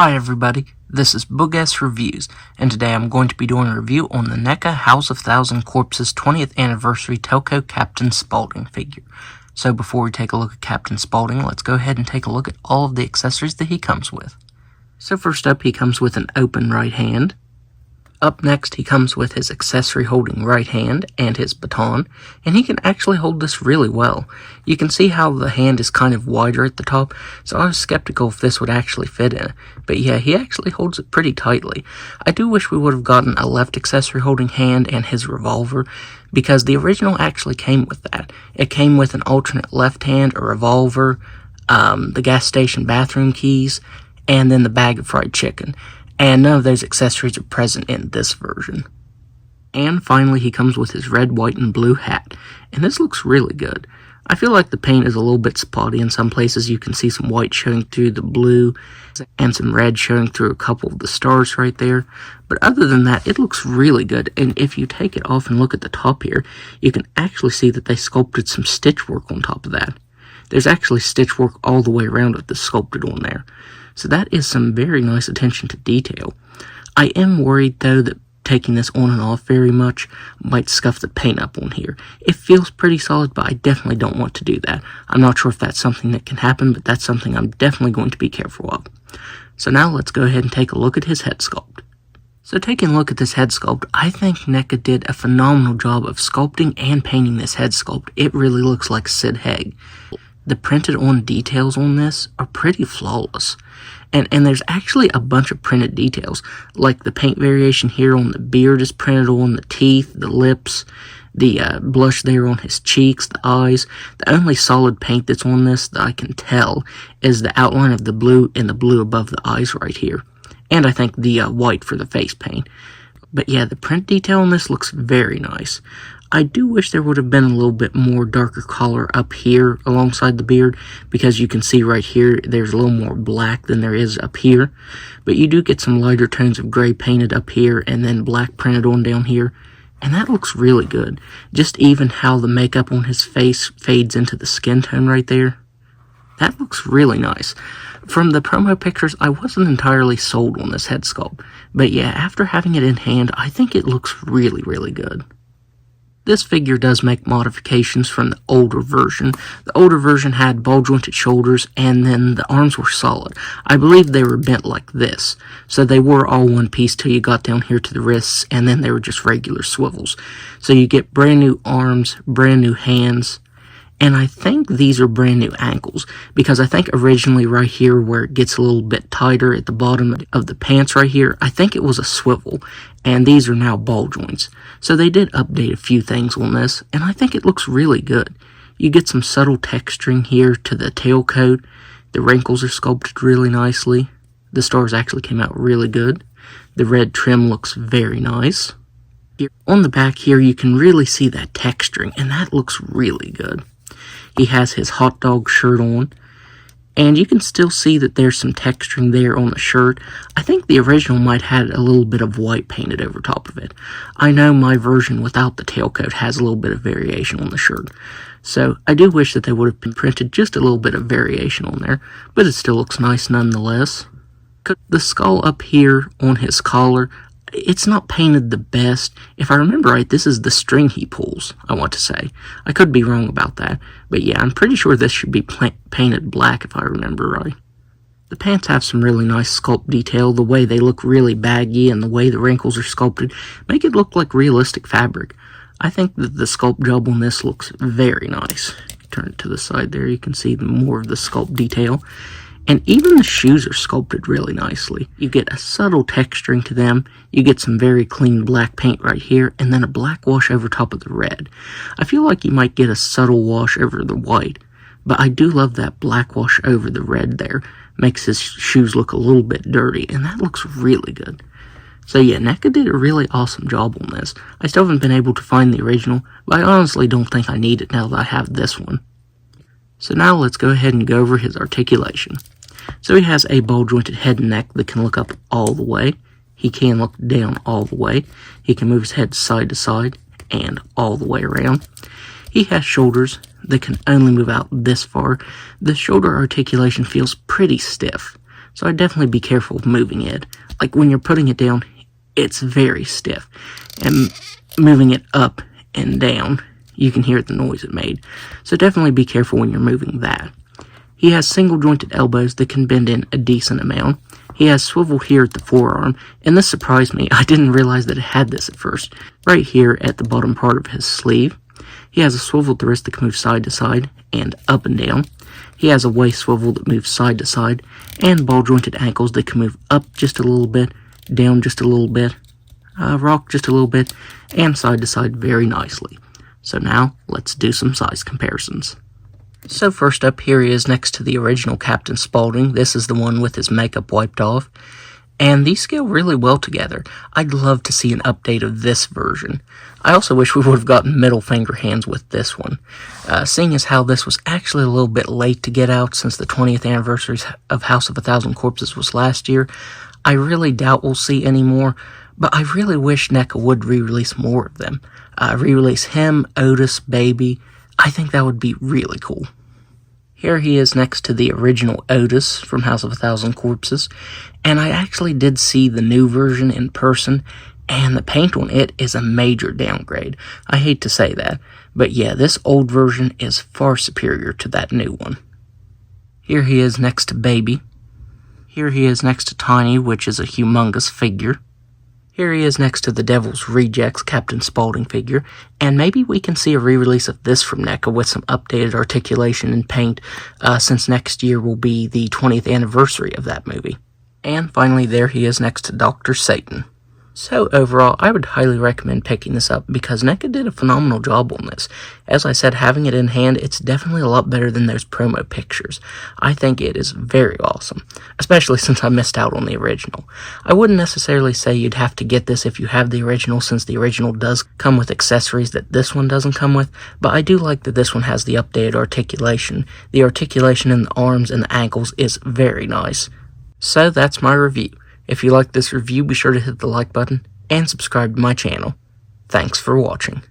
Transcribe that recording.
Hi everybody, this is Boog-S Reviews, and today I'm going to be doing a review on the Neca House of Thousand Corpses 20th Anniversary Tailcoat Captain Spaulding figure. So before we take a look at Captain Spaulding, let's go ahead and take a look at all of the accessories that he comes with. So first up, he comes with an open right hand. Up next, he comes with his accessory holding right hand and his baton, and he can actually hold this really well. You can see how the hand is kind of wider at the top, so I was skeptical if this would actually fit in it. But yeah, he actually holds it pretty tightly. I do wish we would have gotten a left accessory holding hand and his revolver, because the original actually came with that. It came with an alternate left hand, a revolver, the gas station bathroom keys, and then the bag of fried chicken. And none of those accessories are present in this version. And finally, he comes with his red, white, and blue hat. And this looks really good. I feel like the paint is a little bit spotty in some places. You can see some white showing through the blue and some red showing through a couple of the stars right there. But other than that, it looks really good. And if you take it off and look at the top here, you can actually see that they sculpted some stitch work on top of that. There's actually stitch work all the way around it that's sculpted on there. So that is some very nice attention to detail. I am worried though that taking this on and off very much might scuff the paint up on here. It feels pretty solid, but I definitely don't want to do that. I'm not sure if that's something that can happen, but that's something I'm definitely going to be careful of. So now let's go ahead and take a look at his head sculpt. So taking a look at this head sculpt, I think Neca did a phenomenal job of sculpting and painting this head sculpt. It really looks like Sid Haig. The printed on details on this are pretty flawless. And there's actually a bunch of printed details, like the paint variation here on the beard is printed on, the teeth, the lips, the blush there on his cheeks, the eyes. The only solid paint that's on this that I can tell is the outline of the blue and the blue above the eyes right here. And I think the white for the face paint. But yeah, the print detail on this looks very nice. I do wish there would have been a little bit more darker color up here alongside the beard, because you can see right here there's a little more black than there is up here. But you do get some lighter tones of gray painted up here and then black printed on down here. And that looks really good. Just even how the makeup on his face fades into the skin tone right there. That looks really nice. From the promo pictures, I wasn't entirely sold on this head sculpt. But yeah, after having it in hand, I think it looks really, really good. This figure does make modifications from the older version. The older version had ball-jointed shoulders, and then the arms were solid. I believe they were bent like this, so they were all one piece till you got down here to the wrists, and then they were just regular swivels. So you get brand new arms, brand new hands, and I think these are brand new ankles, because I think originally right here where it gets a little bit tighter at the bottom of the pants right here, I think it was a swivel, and these are now ball joints. So they did update a few things on this, and I think it looks really good. You get some subtle texturing here to the tailcoat. The wrinkles are sculpted really nicely. The stars actually came out really good. The red trim looks very nice. Here, on the back here, you can really see that texturing, and that looks really good. He has his hot dog shirt on, and you can still see that there's some texturing there on the shirt. I think the original might have had a little bit of white painted over top of it. I know my version without the tailcoat has a little bit of variation on the shirt, so I do wish that they would have been printed just a little bit of variation on there, but it still looks nice nonetheless. The skull up here on his collar, it's not painted the best. If I remember right, this is the string he pulls, I want to say. I could be wrong about that, but yeah, I'm pretty sure this should be painted black if I remember right. The pants have some really nice sculpt detail. The way they look really baggy and the way the wrinkles are sculpted make it look like realistic fabric. I think that the sculpt job on this looks very nice. Turn it to the side there, you can see more of the sculpt detail. And even the shoes are sculpted really nicely. You get a subtle texturing to them. You get some very clean black paint right here, and then a black wash over top of the red. I feel like you might get a subtle wash over the white, but I do love that black wash over the red there. Makes his shoes look a little bit dirty, and that looks really good. So yeah, Neca did a really awesome job on this. I still haven't been able to find the original, but I honestly don't think I need it now that I have this one. So now let's go ahead and go over his articulation. So he has a ball-jointed head and neck that can look up all the way. He can look down all the way. He can move his head side to side and all the way around. He has shoulders that can only move out this far. The shoulder articulation feels pretty stiff. so I'd definitely be careful of moving it. Like when you're putting it down, it's very stiff, and moving it up and down, you can hear the noise it made. So definitely be careful when you're moving that. He has single jointed elbows that can bend in a decent amount. He has swivel here at the forearm, and this surprised me. I didn't realize that it had this at first. Right here at the bottom part of his sleeve. He has a swiveled wrist that can move side to side and up and down. He has a waist swivel that moves side to side, and ball jointed ankles that can move up just a little bit, down just a little bit, rock just a little bit, and side to side very nicely. So now, let's do some size comparisons. So first up, here he is next to the original Captain Spaulding. This is the one with his makeup wiped off. And these scale really well together. I'd love to see an update of this version. I also wish we would have gotten middle finger hands with this one. Seeing as how this was actually a little bit late to get out since the 20th anniversary of House of a Thousand Corpses was last year, I really doubt we'll see any more, but I really wish Neca would re-release more of them. Re-release him, Otis, Baby. I think that would be really cool. Here he is next to the original Otis from House of a Thousand Corpses, and I actually did see the new version in person, and the paint on it is a major downgrade. I hate to say that, but yeah, this old version is far superior to that new one. Here he is next to Baby. Here he is next to Tiny, which is a humongous figure. Here he is next to the Devil's Rejects Captain Spaulding figure, and maybe we can see a re-release of this from Neca with some updated articulation and paint, since next year will be the 20th anniversary of that movie. And finally, there he is next to Dr. Satan. So overall, I would highly recommend picking this up because Neca did a phenomenal job on this. As I said, having it in hand, it's definitely a lot better than those promo pictures. I think it is very awesome, especially since I missed out on the original. I wouldn't necessarily say you'd have to get this if you have the original, since the original does come with accessories that this one doesn't come with, but I do like that this one has the updated articulation. The articulation in the arms and the ankles is very nice. So that's my review. If you liked this review, be sure to hit the like button and subscribe to my channel. Thanks for watching.